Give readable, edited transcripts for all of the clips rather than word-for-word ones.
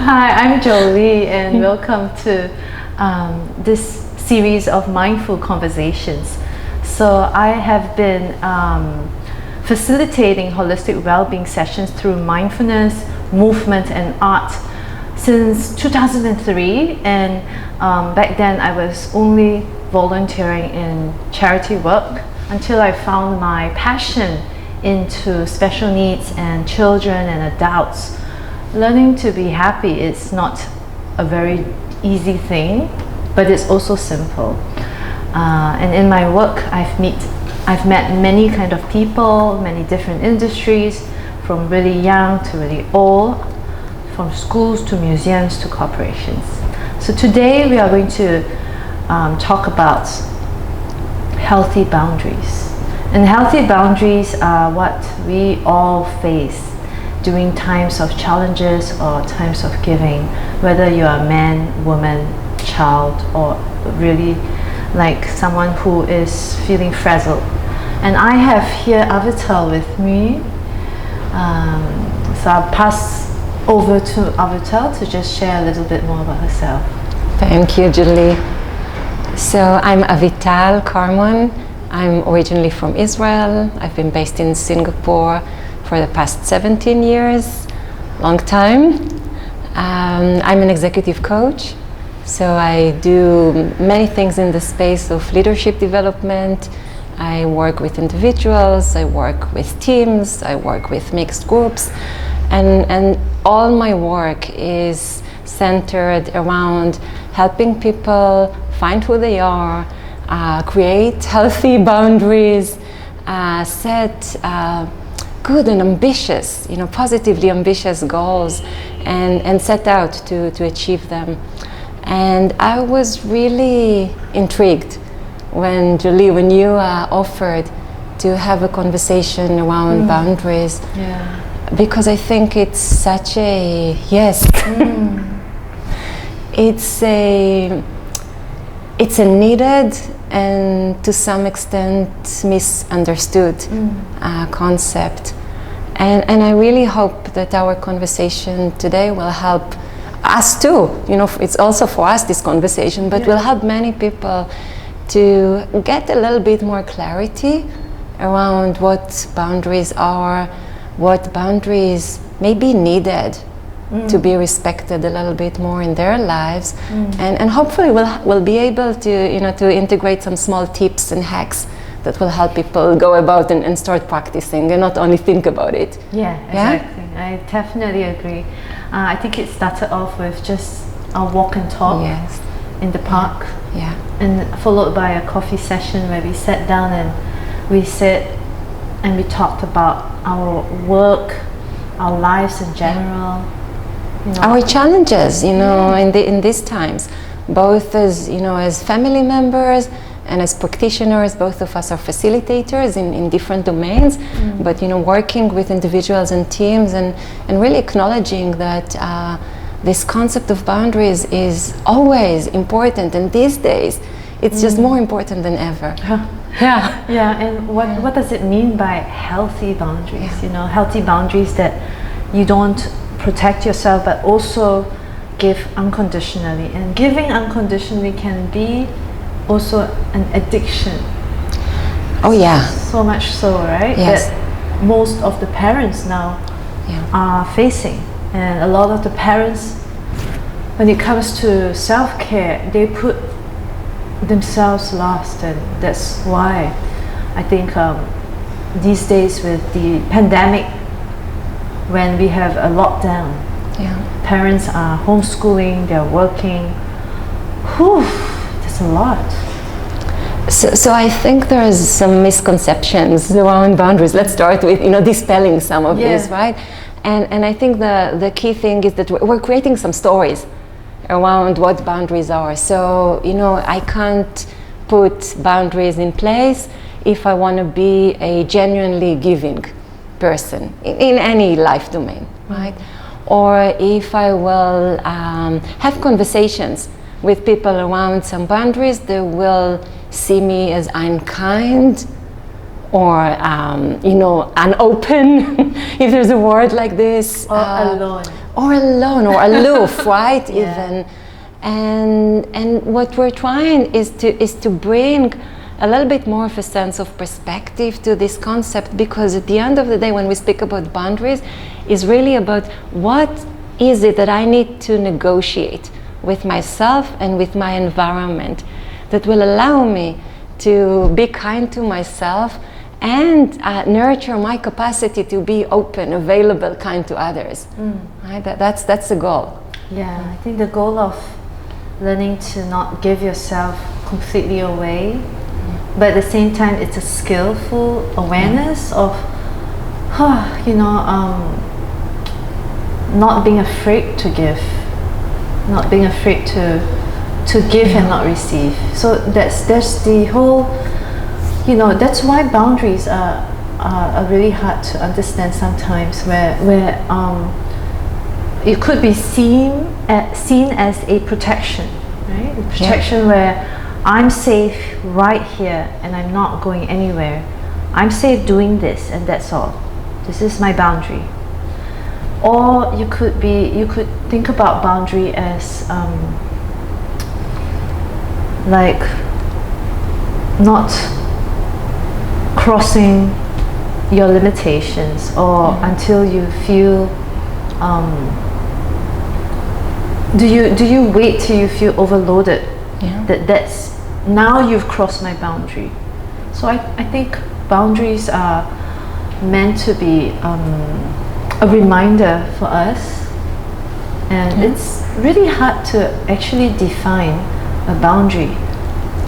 Hi, I'm Jolie, and welcome to this series of mindful conversations. So I have been facilitating holistic well-being sessions through mindfulness, movement, and art since 2003. And back then I was only volunteering in charity work until I found my passion into special needs and children and adults. Learning to be happy is not a very easy thing, but it's also simple. And in my work, I've met many kind of people, many different industries, from really young to really old, from schools to museums to corporations. So today we are going to talk about healthy boundaries. And healthy boundaries are what we all face during times of challenges or times of giving, whether you are a man, woman, child, or really like someone who is feeling frazzled. And I have here Avital with me. So I'll pass over to Avital to just share a little bit more about herself. Thank you, Jolie. So I'm Avital Carmon. I'm originally from Israel. I've been based in Singapore for the past 17 years, long time. I'm an executive coach, so I do many things in the space of leadership development. I work with individuals, I work with teams, I work with mixed groups, and all my work is centered around helping people find who they are, create healthy boundaries, set good and ambitious, positively ambitious goals, and set out to achieve them. And I was really intrigued when you offered to have a conversation around boundaries, because I think it's such a it's a needed and to some extent misunderstood concept. And I really hope that our conversation today will help us too. It's also for us, this conversation, but will help many people to get a little bit more clarity around what boundaries are, what boundaries may be needed to be respected a little bit more in their lives, and hopefully we'll be able to integrate some small tips and hacks that will help people go about and start practicing and not only think about it. Yeah, exactly. I definitely agree. I think it started off with just a walk and talk in the park, and followed by a coffee session where we sat down and we talked about our work, our lives in general. Our challenges, in these times, both as family members and as practitioners. Both of us are facilitators in different domains, but working with individuals and teams, and really acknowledging that this concept of boundaries is always important, and these days it's just more important than ever. And what does it mean by healthy boundaries? Healthy boundaries that you don't protect yourself but also give unconditionally, and giving unconditionally can be also an addiction. So much so, right? Yes. That most of the parents now are facing, and a lot of the parents, when it comes to self-care, they put themselves last, and that's why I think these days with the pandemic, when we have a lockdown, parents are homeschooling, they're working. That's a lot. So I think there is some misconceptions around boundaries. Let's start with dispelling some of these, right? And I think the key thing is that we're creating some stories around what boundaries are. So I can't put boundaries in place if I want to be a genuinely giving person in any life domain, right? Or if I will have conversations with people around some boundaries, they will see me as unkind or unopen, if there's a word like this, or alone, or alone or aloof, right? Even, and what we're trying is to bring a little bit more of a sense of perspective to this concept, because at the end of the day, when we speak about boundaries, is really about what is it that I need to negotiate with myself and with my environment that will allow me to be kind to myself and nurture my capacity to be open, available, kind to others. Right? That's the goal. Yeah, I think the goal of learning to not give yourself completely away, but at the same time, it's a skillful awareness of, not being afraid to give, not being afraid to give and not receive. So that's the whole, that's why boundaries are really hard to understand sometimes, where it could be seen as a protection, right? A protection where I'm safe right here and I'm not going anywhere. I'm safe doing this and that's all. This is my boundary. Or you could think about boundary as like not crossing your limitations, or until you feel do you wait till you feel overloaded? That's now you've crossed my boundary. So I think boundaries are meant to be a reminder for us, and it's really hard to actually define a boundary.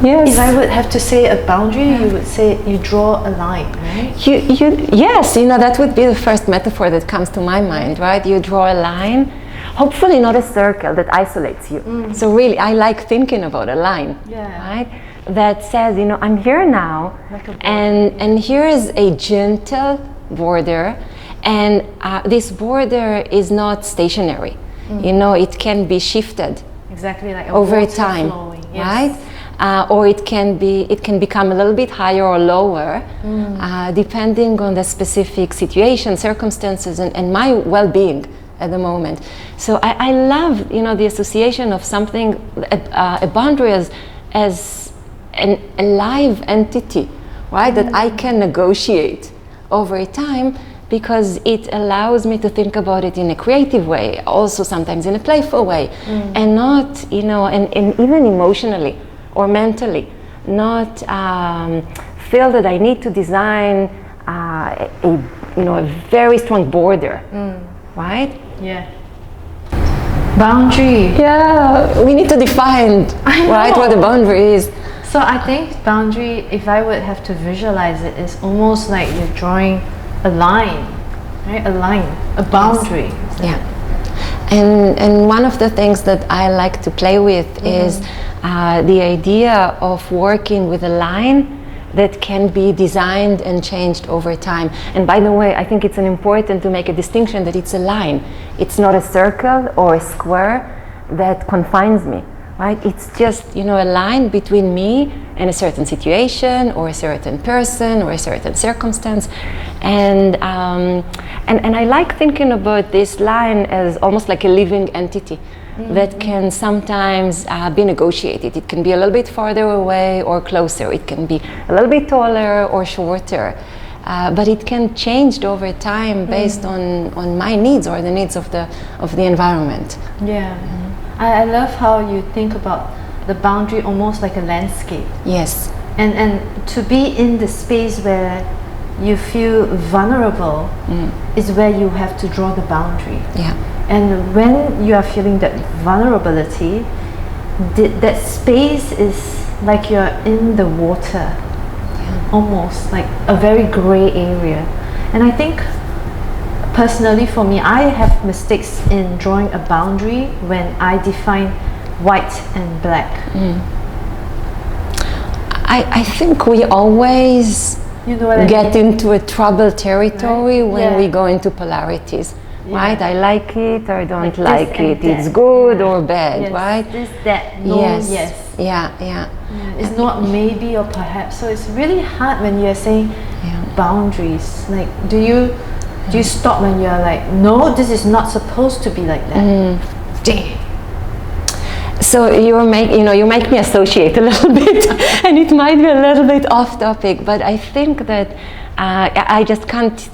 If I would have to say a boundary, you would say you draw a line, right? Yes, that would be the first metaphor that comes to my mind, right? You draw a line, hopefully not a circle that isolates you. So really, I like thinking about a line, right? That says, I'm here now, and here is a gentle border, and this border is not stationary. It can be shifted. Exactly, like over time, right? Or it can become a little bit higher or lower, depending on the specific situation, circumstances, and my well-being at the moment. So I love, the association of something, a boundary as an alive entity, right? That I can negotiate over time, because it allows me to think about it in a creative way, also sometimes in a playful way, and not, and even emotionally or mentally, not feel that I need to design a very strong border, right? Yeah. Boundary. Yeah, we need to define, right, what the boundary is. So I think boundary, if I would have to visualize it, is almost like you're drawing a line, right? A line, a boundary. And one of the things that I like to play with is the idea of working with a line that can be designed and changed over time. And by the way, I think it's important to make a distinction that it's a line. It's not a circle or a square that confines me, right? It's just, a line between me and a certain situation or a certain person or a certain circumstance. And I like thinking about this line as almost like a living entity that can sometimes be negotiated. It can be a little bit farther away or closer. It can be a little bit taller or shorter. But it can change over time based on my needs or the needs of the environment. Yeah. I love how you think about the boundary almost like a landscape. Yes. And to be in the space where you feel vulnerable is where you have to draw the boundary. Yeah. And when you are feeling that vulnerability, that space is like you're in the water, almost like a very gray area. And I think personally for me, I have mistakes in drawing a boundary when I define white and black. I think we always get into a troubled territory when we go into polarities. Right? I like it or I don't like it. It's good or bad, right? This, that, no, yes. Yeah. It's not maybe or perhaps. So it's really hard when you're saying boundaries. Like, do you Do you stop when you're like, no, this is not supposed to be like that? Dang. So you make me associate a little bit, and it might be a little bit off topic, but I think that I just can't,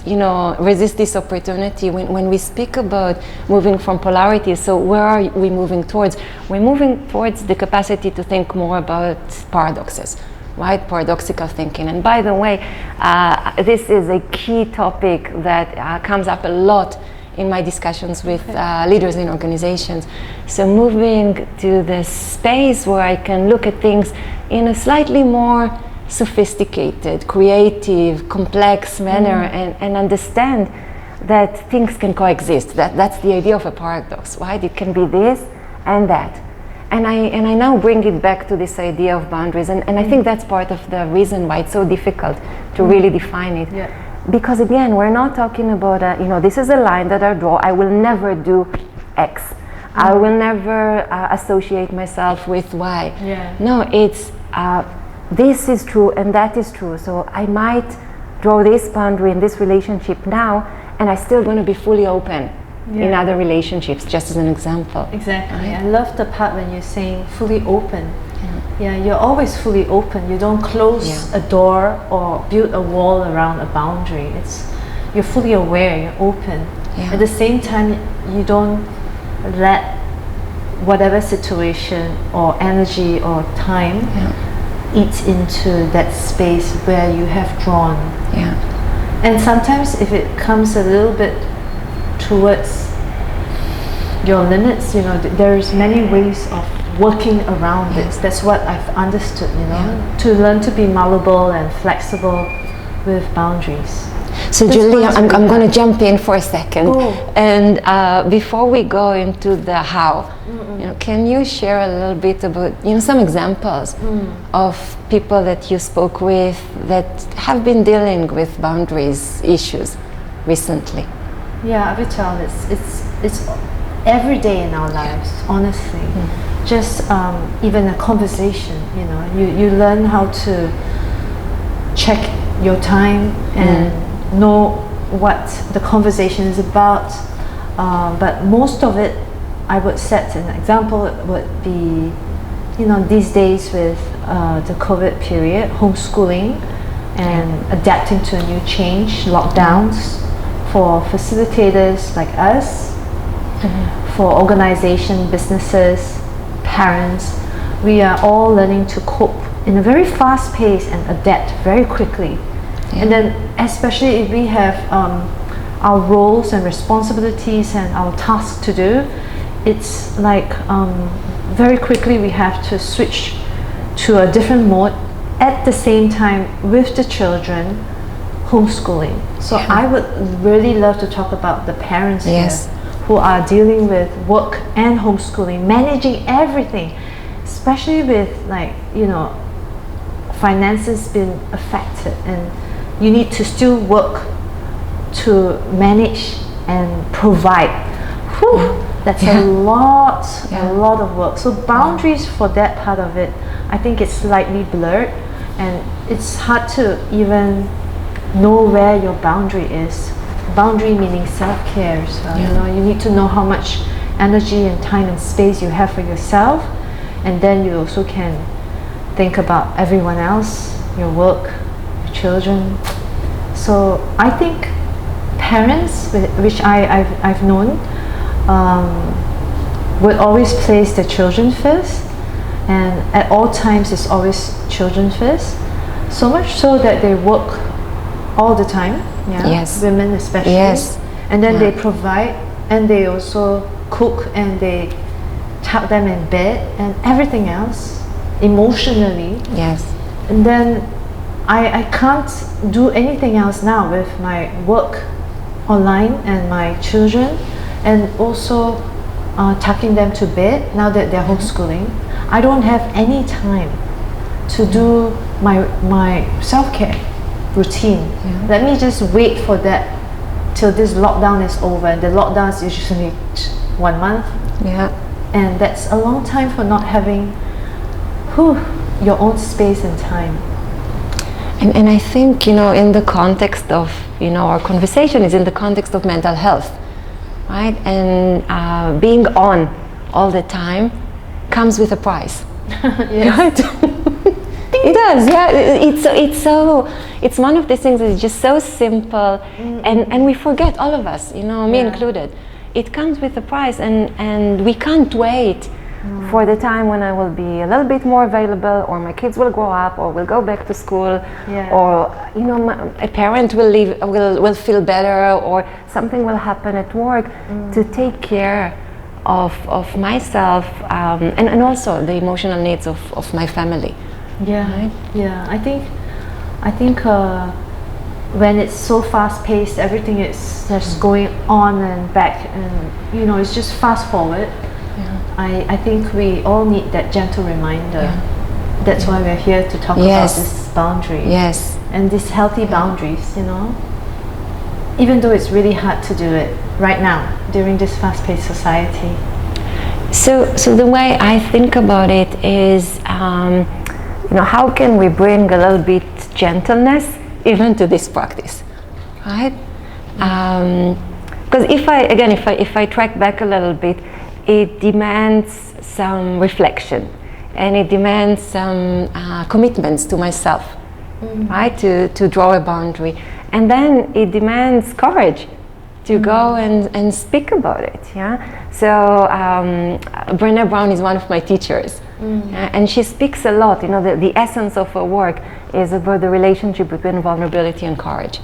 resist this opportunity when we speak about moving from polarity. So where are we moving towards? We're moving towards the capacity to think more about paradoxes, right? Paradoxical thinking. And by the way, this is a key topic that comes up a lot in my discussions with leaders in organizations. So moving to the space where I can look at things in a slightly more sophisticated, creative, complex manner, and understand that things can coexist. That's the idea of a paradox, right? It can be this and that. And I now bring it back to this idea of boundaries, and I think that's part of the reason why it's so difficult to really define it. Yeah. Because again, we're not talking about this is a line that I draw. I will never do X. I will never associate myself with Y. Yeah. No, it's this is true and that is true. So I might draw this boundary in this relationship now, and I'm still going to be fully open in other relationships, just as an example. Exactly. Right? I love the part when you're saying fully open. Yeah, you're always fully open. You don't close a door or build a wall around a boundary. You're fully aware, you're open. Yeah. At the same time, you don't let whatever situation or energy or time eat into that space where you have drawn. Yeah. And sometimes if it comes a little bit towards your limits, there's many ways of working around it. That's what I've understood, to learn to be malleable and flexible with boundaries. So Jolie, I'm going to jump in for a second. And before we go into the how, can you share a little bit about some examples of people that you spoke with that have been dealing with boundaries issues recently? Yeah, Avital, it's every day in our lives, honestly. Just even a conversation, you learn how to check your time and know what the conversation is about. But most of it, I would set an example, would be, these days with the COVID period, homeschooling and adapting to a new change, lockdowns for facilitators like us, for organization, businesses, parents, we are all learning to cope in a very fast pace and adapt very quickly. And then especially if we have our roles and responsibilities and our tasks to do, it's like very quickly we have to switch to a different mode at the same time with the children homeschooling. So I would really love to talk about the parents here who are dealing with work and homeschooling, managing everything, especially with finances being affected, and you need to still work to manage and provide. That's a lot of work. So boundaries for that part of it, I think it's slightly blurred, and it's hard to even know where your boundary is. Boundary meaning self-care. So you need to know how much energy and time and space you have for yourself, and then you also can think about everyone else, your work, your children. So I think parents, which I've known, would always place their children first, and at all times it's always children first, so much so that they work all the time. Women especially. And then they provide, and they also cook, and they tuck them in bed and everything else emotionally. And then I can't do anything else now with my work online and my children, and also tucking them to bed now that they're homeschooling. I don't have any time to do my self-care routine. Let me just wait for that till this lockdown is over, and the lockdown is usually 1 month. And that's a long time for not having your own space and time. And I think, in the context of, our conversation is in the context of mental health, right? And being on all the time comes with a price. Right? It does, yeah. It's one of these things that is just so simple, and we forget, all of us, me included. It comes with a price, and we can't wait for the time when I will be a little bit more available, or my kids will grow up, or will go back to school, or a parent will feel better, or something will happen at work to take care of myself, and also the emotional needs of my family. Right? I think when it's so fast paced, everything is just going on and back, and it's just fast forward. I think we all need that gentle reminder. That's why we're here to talk about this boundary. Yes. And these healthy boundaries, even though it's really hard to do it right now during this fast-paced society. So the way I think about it is, how can we bring a little bit gentleness even to this practice, right? Because if I track back a little bit, it demands some reflection, and it demands some commitments to myself, right? To draw a boundary, and then it demands courage to go and speak about it. So Brené Brown is one of my teachers, and she speaks a lot. The essence of her work is about the relationship between vulnerability and courage,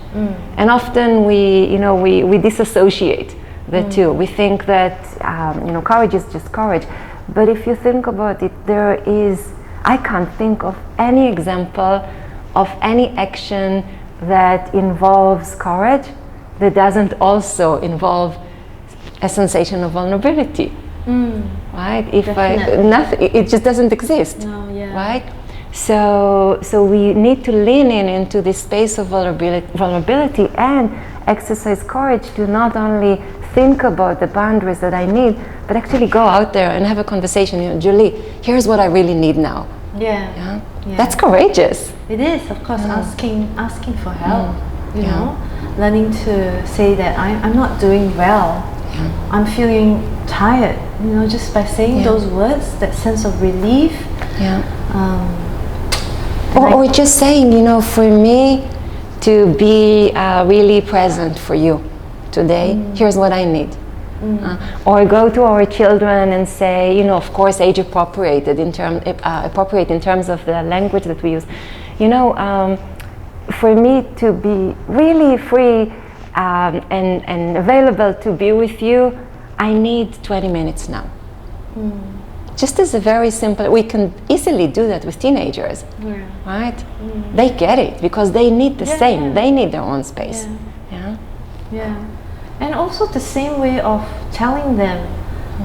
and often we disassociate the two. We think that courage is just courage, but if you think about it, I can't think of any example of any action that involves courage that doesn't also involve a sensation of vulnerability, right? It just doesn't exist, right? So we need to lean into this space of vulnerability and exercise courage to not only think about the boundaries that I need, but actually go out there and have a conversation. Jolie, here's what I really need now. Yeah. That's courageous. It is, of course, asking for help. Learning to say that I'm not doing well. I'm feeling tired. Just by saying those words, that sense of relief. Or just saying, for me to be really present for you today, here's what I need. Or go to our children and say, of course, age appropriate in terms of the language that we use. For me to be really free and available to be with you, I need 20 minutes now. Just as a very simple, we can easily do that with teenagers, right? They get it because they need the same. They need their own space. And also the same way of telling them,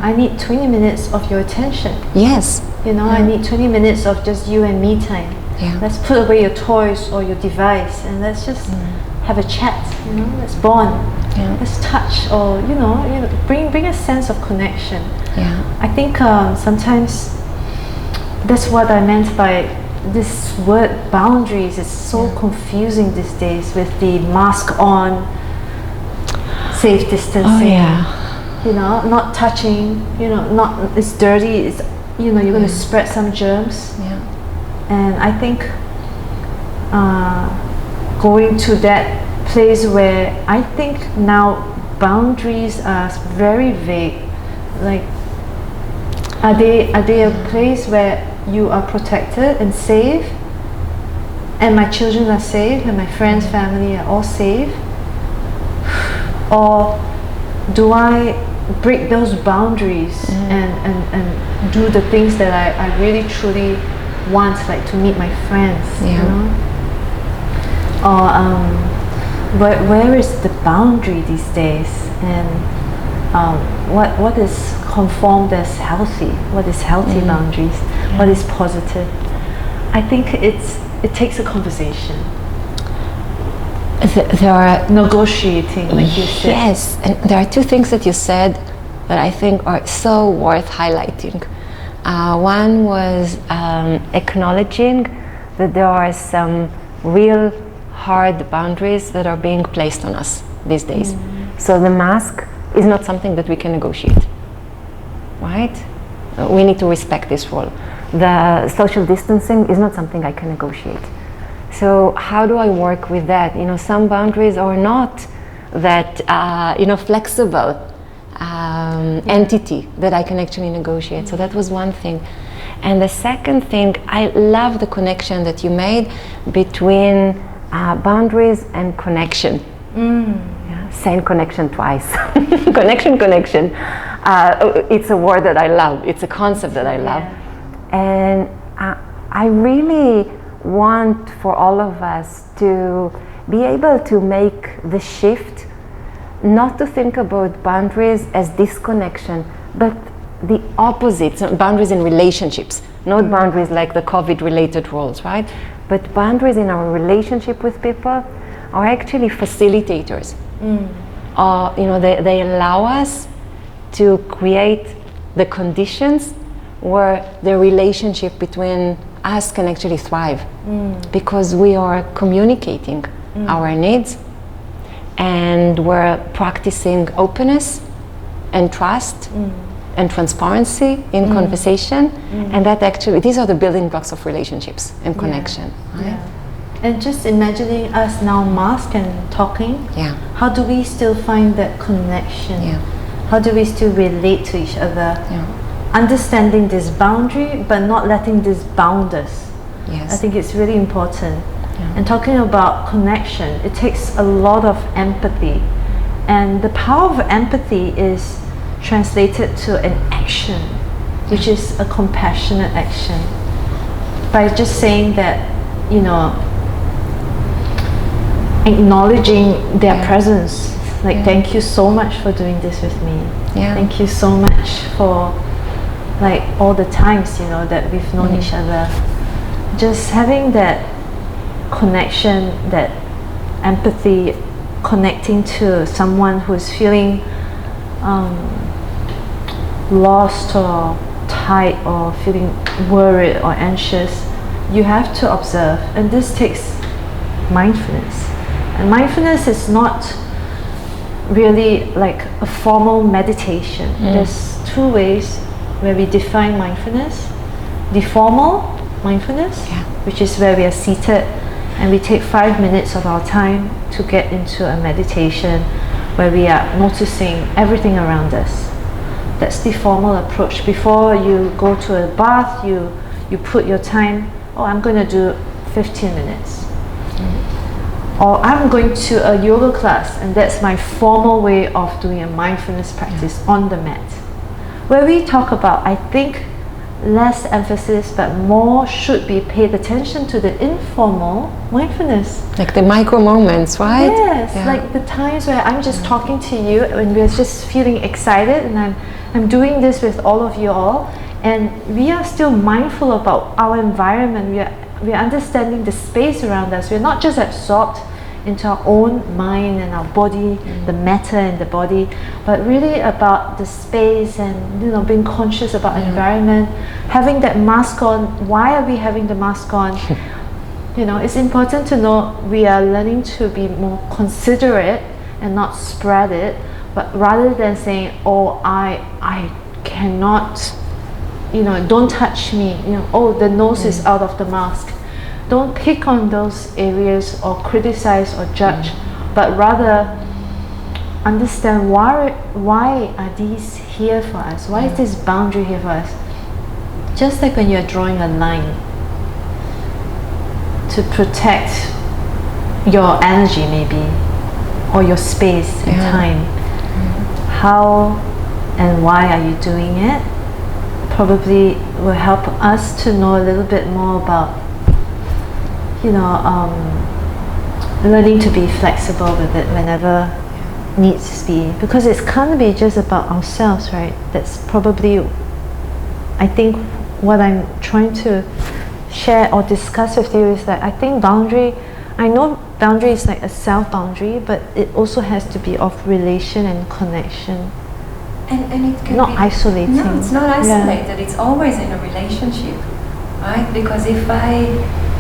I need 20 minutes of your attention. Yes. I need 20 minutes of just you and me time. Let's put away your toys or your device and let's just have a chat. Let's bond. Let's touch, or bring a sense of connection. I think sometimes that's what I meant by this word boundaries. Is so confusing these days with the mask on, safe distancing. Not touching. Not it's dirty. It's you're going to spread some germs. And I think going to that place where I think now boundaries are very vague. Like, are they a place where you are protected and safe, and my children are safe, and my friends, family are all safe? Or do I break those boundaries and do the things that I really truly want, like to meet my friends, or where is the boundary these days, and what is conformed as healthy, what is healthy boundaries, what is positive? I think it takes a conversation. There are negotiating, like you said. Yes, and there are two things that you said that I think are so worth highlighting. One was acknowledging that there are some real hard boundaries that are being placed on us these days. So the mask is not something that we can negotiate, right? We need to respect this rule. The social distancing is not something I can negotiate. So how do I work with that? You know, some boundaries are not that flexible entity that I can actually negotiate. So that was one thing. And the second thing, I love the connection that you made between boundaries and connection. Yeah, saying connection twice. Connection. It's a word that I love. It's a concept that I love. And I really want for all of us to be able to make the shift, not to think about boundaries as disconnection, but the opposite. So boundaries in relationships, not boundaries like the COVID-related roles, right? But boundaries in our relationship with people are actually facilitators. They allow us to create the conditions where the relationship between us can actually thrive, because we are communicating our needs, and we're practicing openness and trust and transparency in conversation, and that actually, these are the building blocks of relationships and connection. Right? And just imagining us now masked and talking, how do we still find that connection? How do we still relate to each other? Understanding this boundary, but not letting this bound us. I think it's really important. And talking about connection, it takes a lot of empathy. And the power of empathy is translated to an action, which is a compassionate action. By just saying that, acknowledging their presence, like thank you so much for doing this with me. Thank you so much for like all the times that we've known each other. Just having that connection, that empathy, connecting to someone who's feeling lost or tight or feeling worried or anxious, you have to observe, and this takes mindfulness. And mindfulness is not really like a formal meditation. There's two ways where we define mindfulness. The formal mindfulness, which is where we are seated and we take 5 minutes of our time to get into a meditation where we are noticing everything around us. That's the formal approach. Before you go to a bath, you put your time, I'm going to do 15 minutes. Or I'm going to a yoga class, and that's my formal way of doing a mindfulness practice on the mat. Where we talk about, I think, less emphasis but more should be paid attention to the informal mindfulness. Like the micro moments, right? Yes, like the times where I'm just talking to you and we're just feeling excited, and I'm doing this with all of you all, and we are still mindful about our environment. We are understanding the space around us. We're not just absorbed into our own mind and our body, the matter in the body, but really about the space and being conscious about environment. Having that mask on. Why are we having the mask on? It's important to know we are learning to be more considerate and not spread it, but rather than saying, I cannot, don't touch me, the nose is out of the mask. Don't pick on those areas or criticize or judge, but rather understand why are these here for us? Why is this boundary here for us? Just like when you're drawing a line to protect your energy maybe, or your space and time. How and why are you doing it? Probably will help us to know a little bit more about learning to be flexible with it whenever needs to be, because it can't be just about ourselves, right? That's probably, I think, what I'm trying to share or discuss with you is that I think I know boundary is like a self-boundary, but it also has to be of relation and connection. And it can not isolating. No, it's not isolated. It's always in a relationship, right? Because if I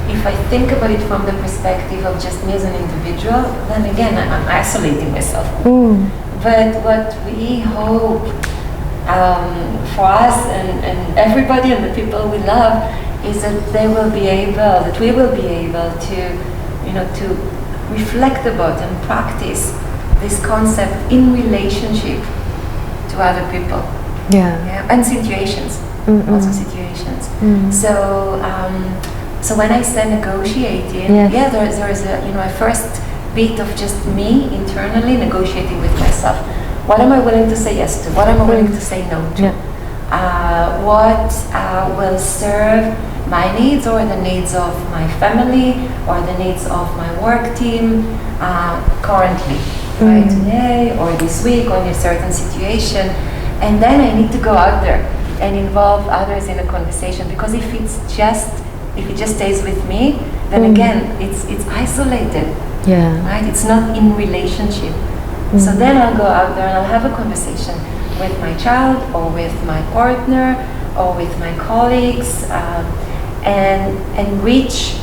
if I think about it from the perspective of just me as an individual, then again, I'm isolating myself. But what we hope for us and everybody and the people we love is that we will be able to, to reflect about and practice this concept in relationship to other people. And situations, also situations. So when I say negotiating, there is a first bit of just me internally negotiating with myself. What am I willing to say yes to? What am I willing to say no to? What will serve my needs or the needs of my family or the needs of my work team currently, right? Today or this week or in a certain situation. And then I need to go out there and involve others in a conversation, because if it just stays with me, then again it's isolated. Right? It's not in relationship. So then I'll go out there and I'll have a conversation with my child or with my partner or with my colleagues and reach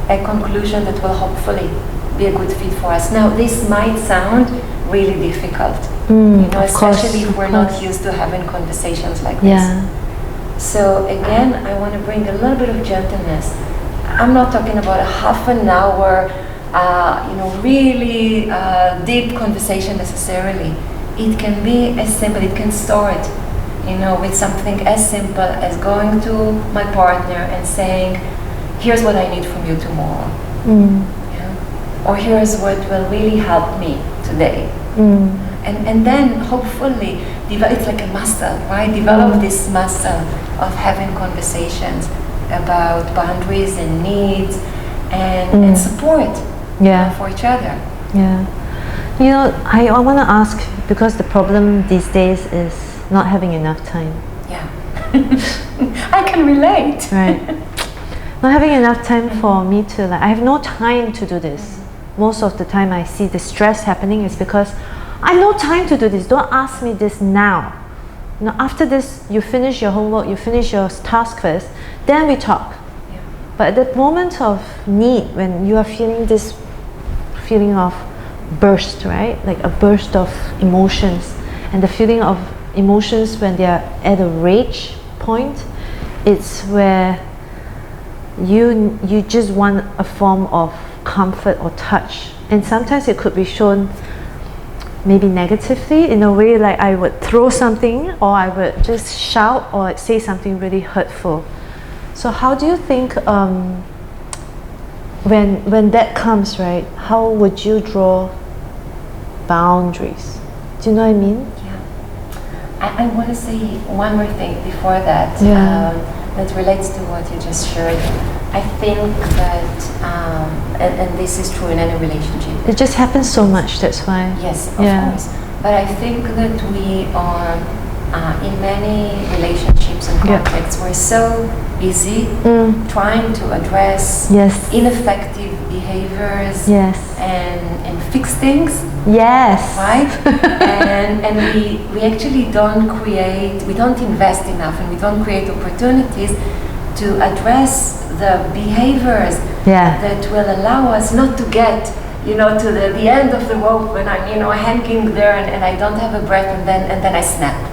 a conclusion that will hopefully be a good fit for us. Now, this might sound really difficult, especially if we're not used to having conversations like this. So again, I want to bring a little bit of gentleness. I'm not talking about a half an hour, really deep conversation necessarily. It can be as simple, it can start, with something as simple as going to my partner and saying, here's what I need from you tomorrow. Or here's what will really help me today. And then hopefully, it's like a muscle, right? Develop this muscle of having conversations about boundaries and needs and support for each other. I want to ask, because the problem these days is not having enough time. I can relate. Right. Not having enough time for me to, I have no time to do this. Most of the time I see the stress happening is because I have no time to do this. Don't ask me this now. After this, you finish your homework, you finish your task first, then we talk. But at the moment of need, when you are feeling this feeling of burst, right? Like a burst of emotions, and the feeling of emotions when they are at a rage point, it's where you just want a form of comfort or touch. And sometimes it could be shown maybe negatively, in a way like I would throw something, or I would just shout or say something really hurtful. So how do you think when that comes, right, how would you draw boundaries? Do you know what I mean? I want to say one more thing before that that relates to what you just shared. I think that, and this is true in any relationship. It just happens so much, that's why. Yes, of course. But I think that we are, in many relationships and contexts, we're so busy trying to address ineffective behaviors and fix things. Right? and we actually don't invest enough, and we don't create opportunities to address the behaviors that will allow us not to get, to the end of the rope when I'm, hanging there and I don't have a breath, and then I snap.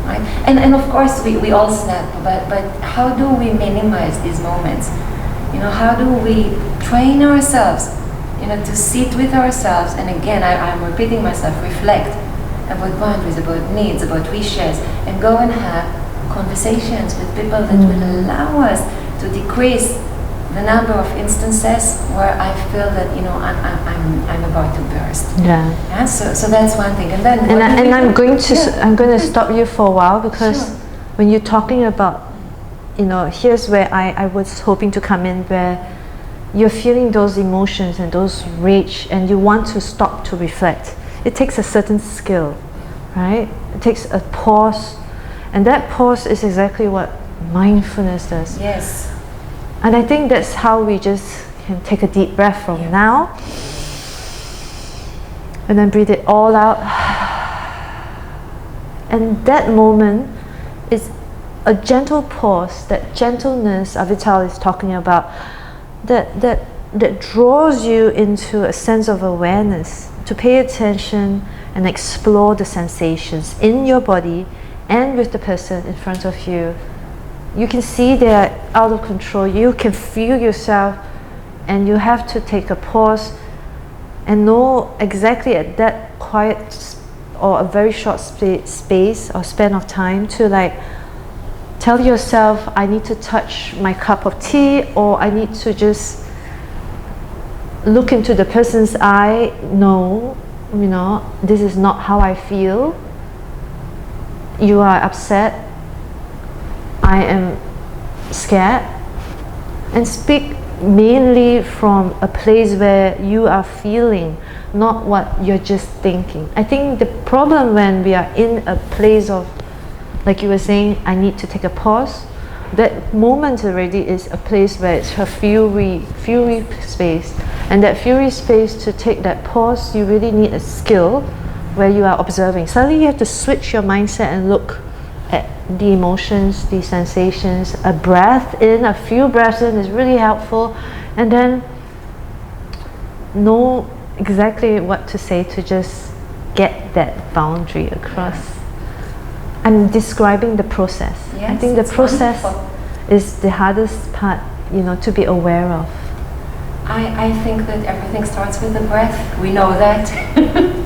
Right? And of course we all snap, but how do we minimize these moments? How do we train ourselves, to sit with ourselves, and again, I'm repeating myself, reflect about boundaries, about needs, about wishes, and go and have conversations with people that will allow us to decrease the number of instances where I feel that I'm about to burst. So that's one thing, and then I'm going to stop you for a while, because when you're talking about, here's where I was hoping to come in, where you're feeling those emotions and those rage, and you want to stop to reflect. It takes a certain skill, right? It takes a pause, and that pause is exactly what mindfulness does. And I think that's how we just can take a deep breath from now, and then breathe it all out. And that moment is a gentle pause, that gentleness Avital is talking about. that draws you into a sense of awareness, to pay attention and explore the sensations in your body and with the person in front of you. You can see they're out of control. You can feel yourself, and you have to take a pause and know exactly at that quiet or a very short space or span of time to like tell yourself, I need to touch my cup of tea, or I need to just look into the person's eye. No, you know, this is not how I feel. You are upset. I am scared. And speak mainly from a place where you are feeling, not what you're just thinking. I think the problem when we are in a place of, like you were saying, I need to take a pause, that moment already is a place where it's a fury space. And that fury space, to take that pause, you really need a skill where you are observing. Suddenly you have to switch your mindset and look at the emotions, the sensations. A breath in, a few breaths in is really helpful. And then know exactly what to say to just get that boundary across. I'm describing the process. Yes, I think the process wonderful. is the hardest part, you know, to be aware of. I think that everything starts with the breath. We know that,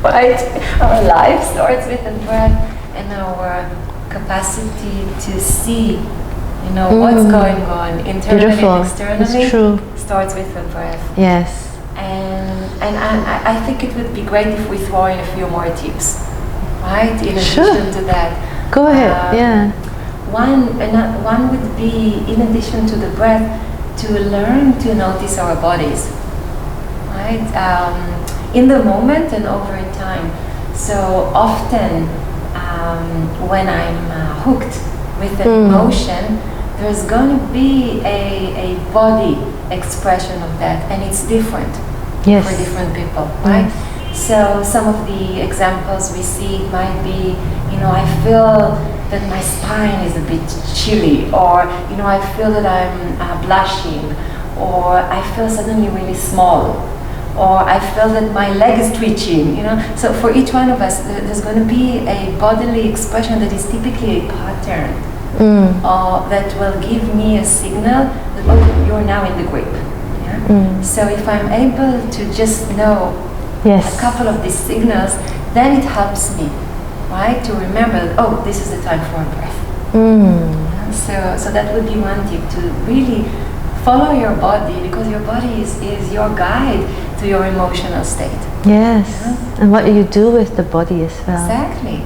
right? Our life starts with the breath, and our capacity to see, you know, what's going on internally and externally. It's true. Starts with the breath. Yes. And I think it would be great if we throw in a few more tips, right? In addition to that. Go ahead. One would be, in addition to the breath, to learn to notice our bodies, right? In the moment and over time. So often, when I'm hooked with an emotion, there's going to be a body expression of that, and it's different for different people, right? So some of the examples we see might be, you know, I feel that my spine is a bit chilly, or, you know, I feel that I'm blushing, or I feel suddenly really small, or I feel that my leg is twitching, you know. So for each one of us, there's going to be a bodily expression that is typically a pattern, that will give me a signal that, oh, you're now in the grip. Yeah? So if I'm able to just know a couple of these signals, then it helps me, right, to remember that, oh, this is the time for a breath. So that would be one tip, to really follow your body, because your body is your guide to your emotional state. Yes, and what you do with the body as well. Exactly,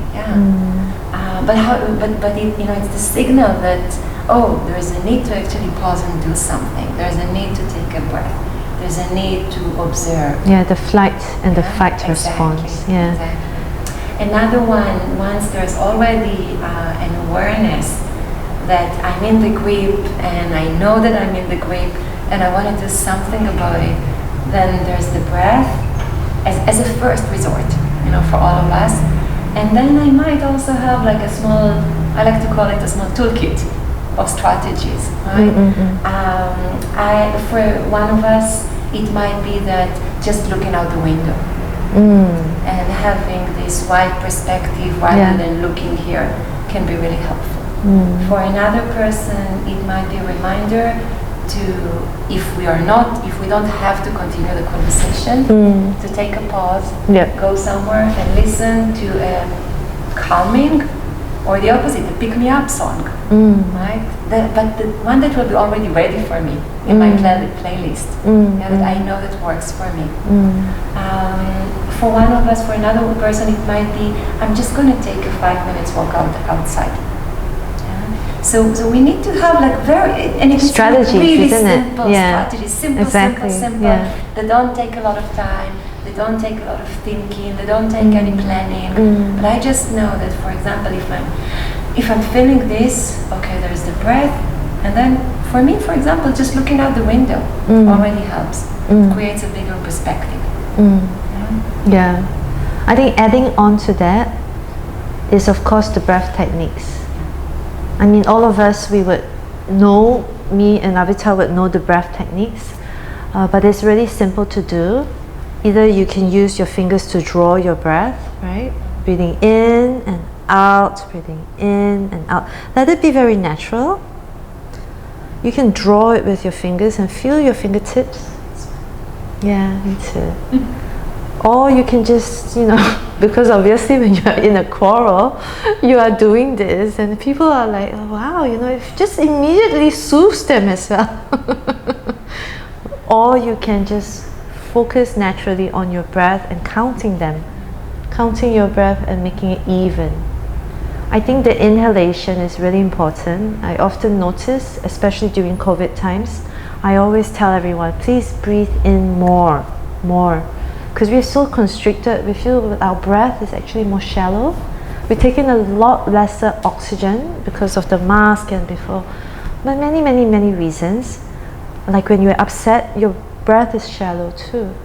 but it, you know, it's the signal that, oh, there is a need to actually pause and do something. There's a need to take a breath. There's a need to observe. Yeah, the flight and the fight response. Yeah. Exactly. Another one, once there's already an awareness that I'm in the grip, and I know that I'm in the grip, and I want to do something about it, then there's the breath as a first resort, you know, for all of us. And then I might also have like a small, I like to call it a small toolkit of strategies, right? For one of us, it might be that just looking out the window and having this wide perspective rather than looking here can be really helpful. For another person, it might be a reminder to, if we don't have to continue the conversation, to take a pause, go somewhere and listen to a calming, or the opposite, a pick-me-up song, right? But the one that will be already ready for me in my playlist, that I know that works for me. For one of us, for another person, it might be, I'm just going to take a 5 minutes walk outside. So we need to have like and it's strategies, really isn't simple it? Yeah. strategies, simple. They don't take a lot of time. They don't take a lot of thinking. They don't take any planning. But I just know that, for example, if I'm feeling this, okay, there's the breath, and then for me, for example, just looking out the window already helps. It creates a bigger perspective. Yeah, I think adding on to that is, of course, the breath techniques. I mean, all of us, we would know, me and Avital would know the breath techniques, but it's really simple to do. Either you can use your fingers to draw your breath, right? Breathing in and out, breathing in and out. Let it be very natural. You can draw it with your fingers and feel your fingertips. Yeah, me too. Or you can just, because obviously when you're in a quarrel, you are doing this and people are like, oh, wow, it just immediately soothes them as well. Or you can just focus naturally on your breath and counting your breath and making it even. I think the inhalation is really important. I often notice, especially during COVID times, I always tell everyone, please breathe in more. Because we're so constricted, we feel that our breath is actually more shallow. We're taking a lot lesser oxygen because of the mask and before, but many reasons. Like when you're upset, your breath is shallow too.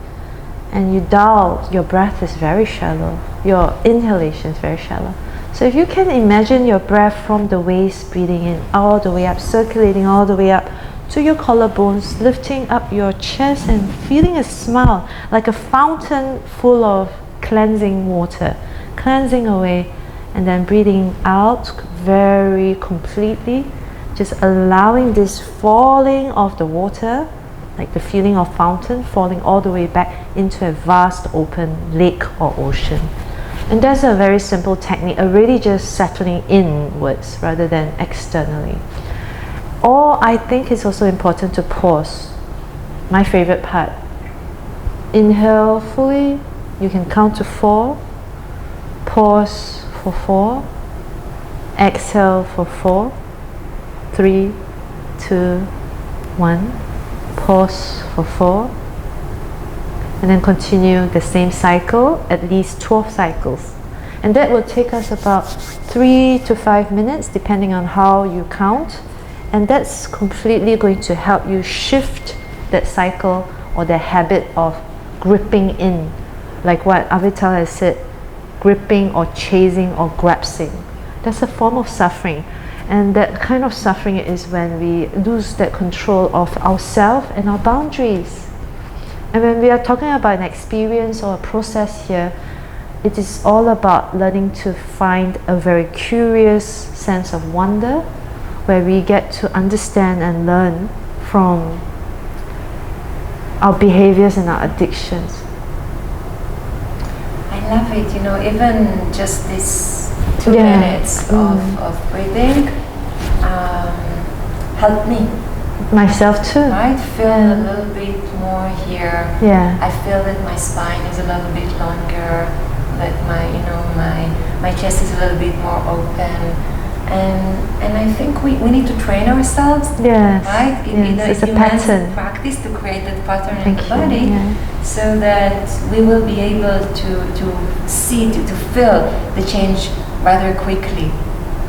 And you dull, your breath is very shallow. Your inhalation is very shallow. So if you can imagine your breath from the waist, breathing in all the way up, circulating all the way up to your collarbones, lifting up your chest and feeling a smile, like a fountain full of cleansing water, cleansing away, and then breathing out very completely, just allowing this falling of the water, like the feeling of fountain, falling all the way back into a vast open lake or ocean. And that's a very simple technique, really just settling inwards rather than externally. Or I think it's also important to pause. My favorite part. Inhale fully, you can count to 4. Pause for 4. Exhale for 4. 3, 2, 1. Pause for 4. And then continue the same cycle, at least 12 cycles. And that will take us about 3 to 5 minutes, depending on how you count. And that's completely going to help you shift that cycle or the habit of gripping in. Like what Avital has said, gripping or chasing or grasping. That's a form of suffering. And that kind of suffering is when we lose that control of ourselves and our boundaries. And when we are talking about an experience or a process here, it is all about learning to find a very curious sense of wonder, where we get to understand and learn from our behaviors and our addictions. I love it, even just this 2 minutes of breathing helped me. Myself too. Right? Feel a little bit more here. Yeah. I feel that my spine is a little bit longer, that my chest is a little bit more open. And I think we need to train ourselves, yes. right? It's a pattern. Practice to create that pattern in the body, so that we will be able to see, to feel the change rather quickly.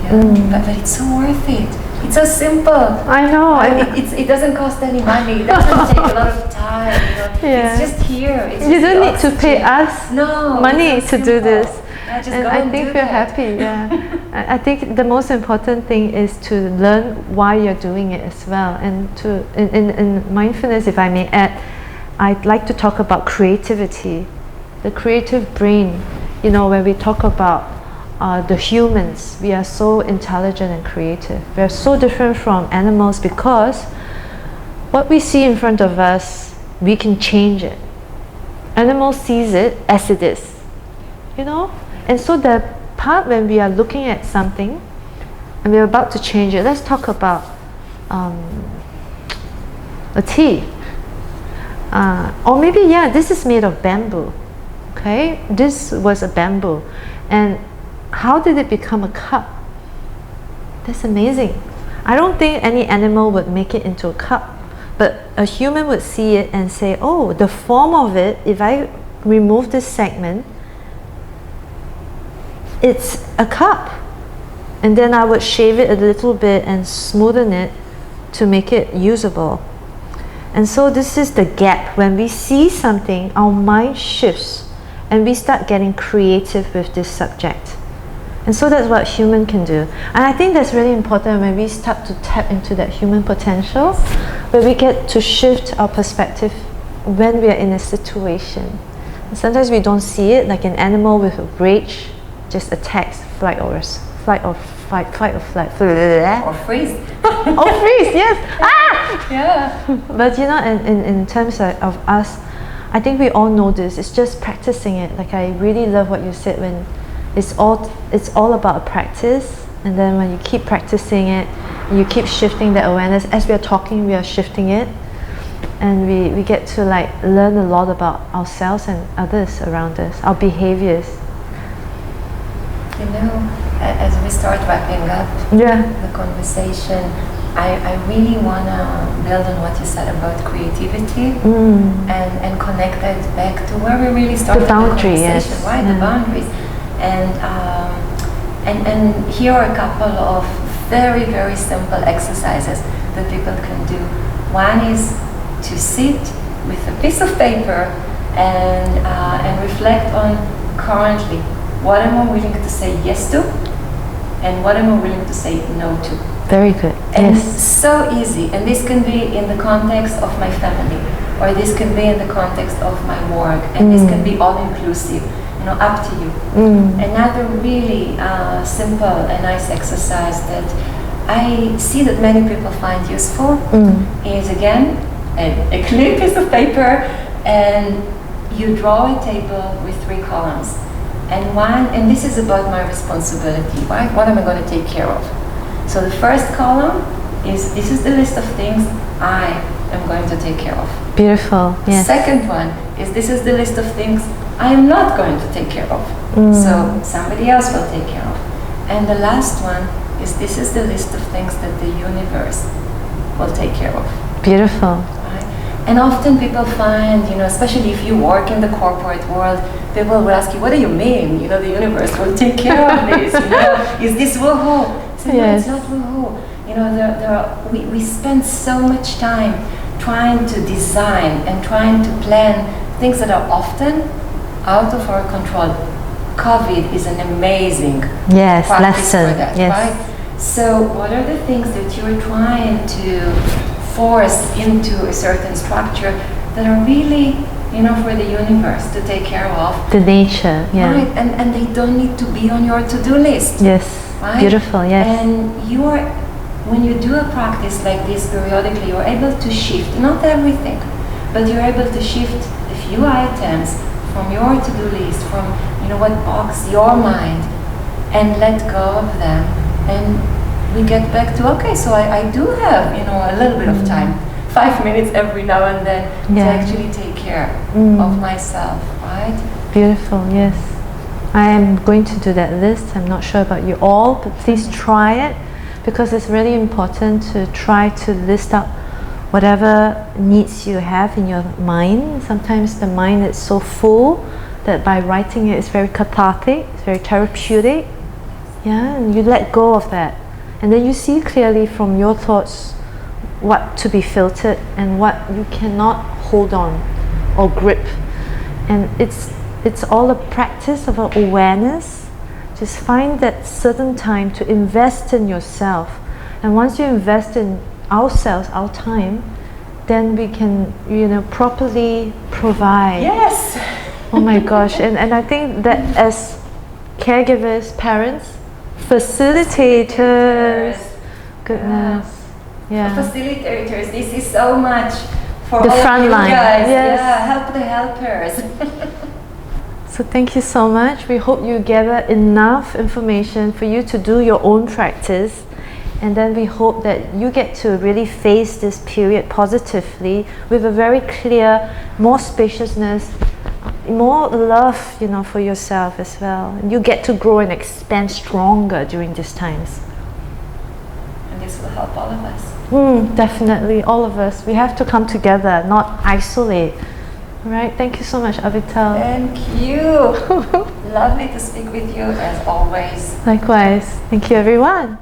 Yeah? But it's so worth it. It's so simple. I know. It doesn't cost any money. It doesn't take a lot of time. It's just here. You don't need to pay us money to do this. Yeah, and I think we're happy. Yeah. I think the most important thing is to learn why you're doing it as well. And in mindfulness, if I may add, I'd like to talk about creativity, the creative brain. When we talk about the humans, we are so intelligent and creative. We are so different from animals because what we see in front of us, we can change it. Animal sees it as it is, And so the part when we are looking at something and we're about to change it, let's talk about a tea. Or maybe, this is made of bamboo. Okay, this was a bamboo. And how did it become a cup? That's amazing. I don't think any animal would make it into a cup, but a human would see it and say, oh, the form of it, if I remove this segment, it's a cup. And then I would shave it a little bit and smoothen it to make it usable. And so this is the gap. When we see something, our mind shifts and we start getting creative with this subject. And so that's what human can do. And I think that's really important when we start to tap into that human potential, where we get to shift our perspective when we are in a situation. And sometimes we don't see it, like an animal with a rage just attacks, flight or flight, or flight. Or freeze. Or freeze, yes. Ah! Yeah. But you know, in terms of us, I think we all know this. It's just practicing it. Like, I really love what you said, when it's all about a practice, and then when you keep practicing it, you keep shifting that awareness. As we are talking, we are shifting it, and we get to like learn a lot about ourselves and others around us, our behaviors. You know, as we start wrapping up the conversation, I really want to build on what you said about creativity and connect that back to where we really started the conversation, yes. right? The boundaries. And here are a couple of very, very simple exercises that people can do. One is to sit with a piece of paper and reflect on currently, what am I willing to say yes to, and what am I willing to say no to. Very good. And yes. So easy. And this can be in the context of my family, or this can be in the context of my work, and this can be all inclusive. You know, up to you. Another really simple and nice exercise that I see that many people find useful is, again, a clear piece of paper, and you draw a table with 3 columns. And this is about my responsibility, right? What am I going to take care of? So the first column is, this is the list of things I am going to take care of. Beautiful, yes. Second one is, this is the list of things I am not going to take care of. So somebody else will take care of. And the last one is, this is the list of things that the universe will take care of. Beautiful. Right? And often people find, you know, especially if you work in the corporate world, people will ask you, what do you mean? You know, the universe will take care of this. You know, is this woohoo? So no, it's not woohoo. You know, we spend so much time trying to design and trying to plan things that are often out of our control. COVID is an amazing practice lesson for that, yes. right? So what are the things that you're trying to force into a certain structure that are really, you know, for the universe to take care of? The nature, yeah. Right, and they don't need to be on your to-do list. Yes, right? Beautiful, yes. And when you do a practice like this periodically, you're able to shift, not everything, but you're able to shift a few items from your to-do list, from, you know, what box your mind, and let go of them. And we get back to, okay, so I do have, you know, a little bit of time, 5 minutes every now and then to actually take care of myself, right? Beautiful, yes. I am going to do that list. I'm not sure about you all, but please try it, because it's really important to try to list out whatever needs you have in your mind. Sometimes the mind is so full that by writing it, it's very cathartic, it's very therapeutic. Yeah, and you let go of that. And then you see clearly from your thoughts what to be filtered and what you cannot hold on or grip. And it's all a practice of awareness. Just find that certain time to invest in yourself. And once you invest in ourselves, our time, then we can, you know, properly provide. Yes! Oh my gosh. And I think that as caregivers, parents, facilitators, goodness. Yeah. Facilitators, this is so much for the all front of you line. guys. Yes. Yeah, help the helpers. So thank you so much. We hope you gather enough information for you to do your own practice. And then we hope that you get to really face this period positively with a very clear, more spaciousness, more love, you know, for yourself as well. And you get to grow and expand stronger during these times. And this will help all of us. Definitely, all of us. We have to come together, not isolate. Right? Thank you so much, Avital. Thank you. Lovely to speak with you as always. Likewise. Thank you, everyone.